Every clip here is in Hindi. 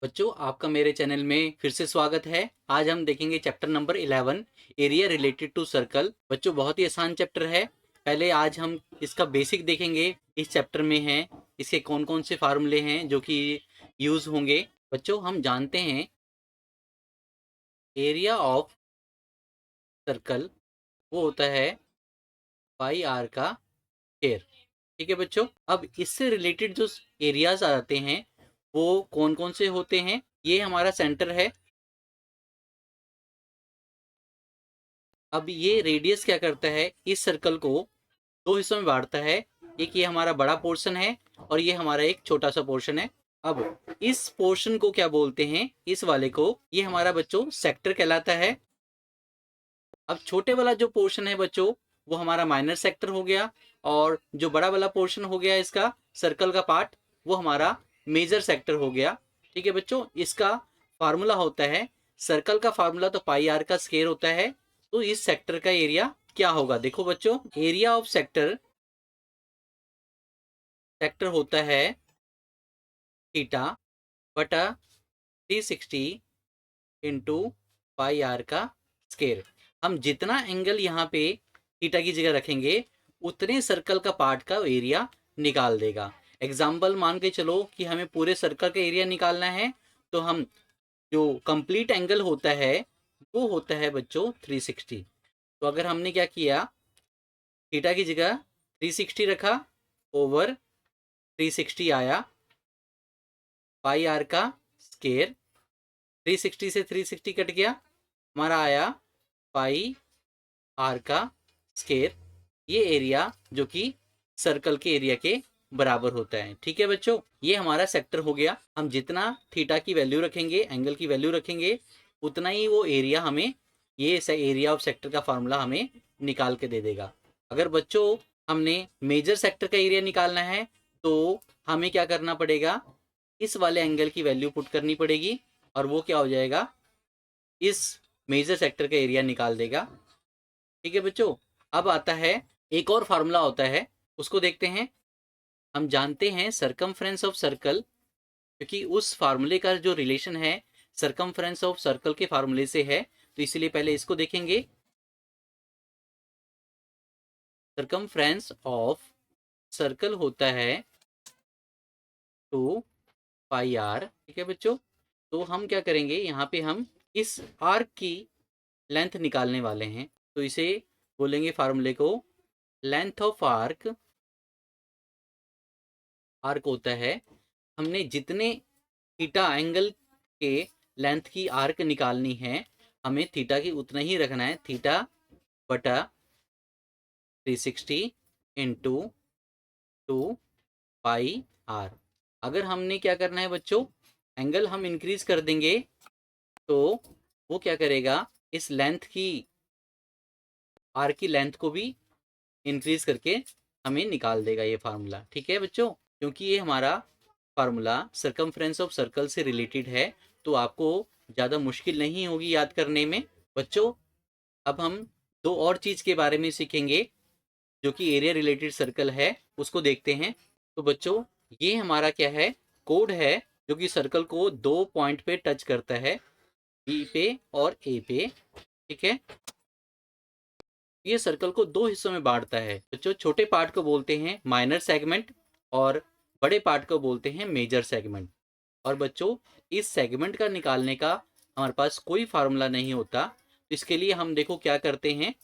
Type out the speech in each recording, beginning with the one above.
बच्चों, आपका मेरे चैनल में फिर से स्वागत है। आज हम देखेंगे chapter number 11, area related to circle. बच्चों, बहुत ही आसान चैप्टर है। पहले आज हम इसका बेसिक देखेंगे। इस चैप्टर में है इसके कौन कौन से फार्मूले हैं जो कि यूज होंगे। बच्चों, हम जानते हैं एरिया ऑफ सर्कल वो होता है पाई आर का स्क्वायर। ठीक है बच्चों, अब इससे रिलेटेड जो एरियाज आ जाते हैं वो कौन कौन से होते हैं। ये हमारा सेंटर है। अब ये रेडियस क्या करता है, इस सर्कल को दो हिस्सों में बांटता है। एक ये हमारा बड़ा पोर्शन है और ये हमारा एक छोटा सा पोर्शन है। अब इस पोर्शन को क्या बोलते हैं, इस वाले को, ये हमारा बच्चों सेक्टर कहलाता है। अब छोटे वाला जो पोर्शन है बच्चों, वो हमारा माइनर सेक्टर हो गया, और जो बड़ा वाला पोर्शन हो गया इसका सर्कल का पार्ट, वो हमारा मेजर सेक्टर हो गया। ठीक है बच्चों, इसका फार्मूला होता है, सर्कल का फार्मूला तो पाई आर का स्क्वायर होता है। तो इस सेक्टर का एरिया क्या होगा, देखो बच्चों, एरिया ऑफ सेक्टर सेक्टर होता है थीटा बटा 360 इंटू पाई आर का स्क्वायर। हम जितना एंगल यहाँ पे थीटा की जगह रखेंगे उतने सर्कल का पार्ट का एरिया निकाल देगा। एग्जाम्पल मान के चलो कि हमें पूरे सर्कल का एरिया निकालना है, तो हम जो कंप्लीट एंगल होता है वो होता है बच्चों 360। तो अगर हमने क्या किया, थीटा की जगह 360 रखा, ओवर 360 आया पाई आर का स्केयर। 360 से 360 कट गया, हमारा आया पाई आर का स्केयर। ये एरिया जो कि सर्कल के एरिया के बराबर होता है। ठीक है बच्चों, ये हमारा सेक्टर हो गया। हम जितना थीटा की वैल्यू रखेंगे, एंगल की वैल्यू रखेंगे, उतना ही वो एरिया हमें, ये एरिया ऑफ सेक्टर का फार्मूला हमें निकाल के दे देगा। अगर बच्चों हमने मेजर सेक्टर का एरिया निकालना है तो हमें क्या करना पड़ेगा, इस वाले एंगल की वैल्यू पुट करनी पड़ेगी, और वो क्या हो जाएगा, इस मेजर सेक्टर का एरिया निकाल देगा। ठीक है बच्चों, अब आता है एक और फार्मूला होता है, उसको देखते हैं। हम जानते हैं सरकमफ्रेंस ऑफ सर्कल, क्योंकि उस फार्मूले का जो रिलेशन है सरकमफ्रेंस ऑफ सर्कल के फार्मूले से है, तो इसलिए पहले इसको देखेंगे। सरकमफ्रेंस ऑफ सर्कल होता है 2 पाई आर। ठीक है बच्चों, तो हम क्या करेंगे, यहाँ पे हम इस आर्क की लेंथ निकालने वाले हैं। तो इसे बोलेंगे फार्मूले को, लेंथ ऑफ आर्क। आर्क होता है, हमने जितने थीटा एंगल के लेंथ की आर्क निकालनी है, हमें थीटा की उतना ही रखना है, थीटा बटा 360 इंटू 2 पाई आर। अगर हमने क्या करना है बच्चों, एंगल हम इंक्रीज कर देंगे तो वो क्या करेगा, इस लेंथ की, आर की लेंथ को भी इंक्रीज करके हमें निकाल देगा ये फार्मूला। ठीक है बच्चों, क्योंकि ये हमारा फार्मूला सरकमफ्रेंस ऑफ सर्कल से रिलेटेड है, तो आपको ज़्यादा मुश्किल नहीं होगी याद करने में। बच्चों, अब हम दो और चीज़ के बारे में सीखेंगे जो कि एरिया रिलेटेड सर्कल है, उसको देखते हैं। तो बच्चों, ये हमारा क्या है, कोड है, जो कि सर्कल को दो पॉइंट पे टच करता है, बी पे और ए पे। ठीक है, ये सर्कल को दो हिस्सों में बांटता है बच्चों। छोटे पार्ट को बोलते हैं माइनर सेगमेंट, और बड़े पार्ट को बोलते हैं मेजर सेगमेंट। और बच्चों, इस सेगमेंट का निकालने का हमारे पास कोई फार्मूला नहीं होता, तो इसके लिए हम देखो क्या करते हैं।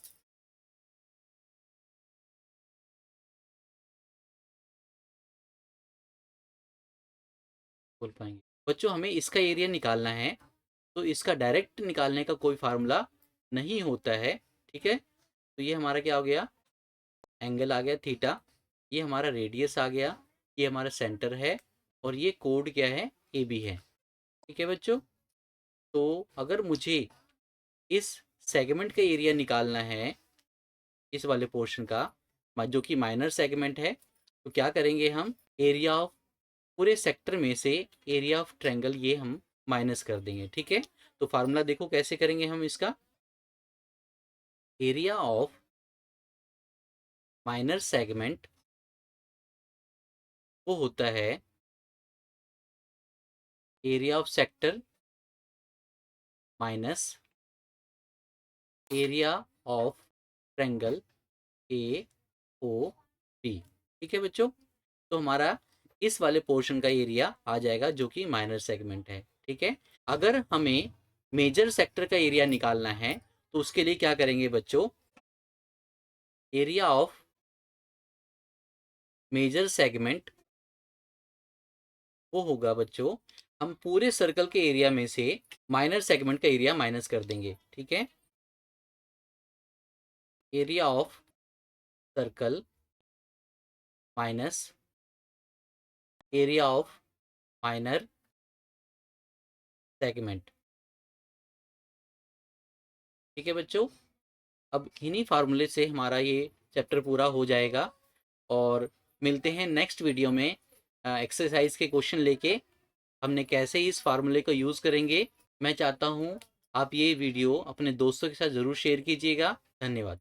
बोल पाएंगे बच्चों, हमें इसका एरिया निकालना है, तो इसका डायरेक्ट निकालने का कोई फार्मूला नहीं होता है। ठीक है, तो ये हमारा क्या हो गया, एंगल आ गया थीटा, ये हमारा रेडियस आ गया, ये हमारा सेंटर है, और ये कोड क्या है, ए बी है। ठीक है बच्चों, तो अगर मुझे इस सेगमेंट का एरिया निकालना है, इस वाले पोर्शन का, जो कि माइनर सेगमेंट है, तो क्या करेंगे हम, एरिया ऑफ पूरे सेक्टर में से एरिया ऑफ ट्रायंगल ये हम माइनस कर देंगे। ठीक है, तो फार्मूला देखो कैसे करेंगे हम इसका, एरिया ऑफ माइनर सेगमेंट वो होता है area of sector minus area of triangle A O B. ठीक है बच्चों, तो हमारा इस वाले पोर्शन का एरिया आ जाएगा जो कि माइनर सेगमेंट है। ठीक है, अगर हमें मेजर सेक्टर का एरिया निकालना है तो उसके लिए क्या करेंगे बच्चों, एरिया ऑफ मेजर सेगमेंट वो होगा बच्चों, हम पूरे सर्कल के एरिया में से माइनर सेगमेंट का एरिया माइनस कर देंगे। ठीक है, area of circle minus area of minor segment. ठीक है बच्चों, अब इन्हीं फार्मूले से हमारा ये चैप्टर पूरा हो जाएगा और मिलते हैं नेक्स्ट वीडियो में एक्सरसाइज के क्वेश्चन लेके। हमने कैसे इस फार्मूले को यूज़ करेंगे, मैं चाहता हूँ आप ये वीडियो अपने दोस्तों के साथ ज़रूर शेयर कीजिएगा। धन्यवाद।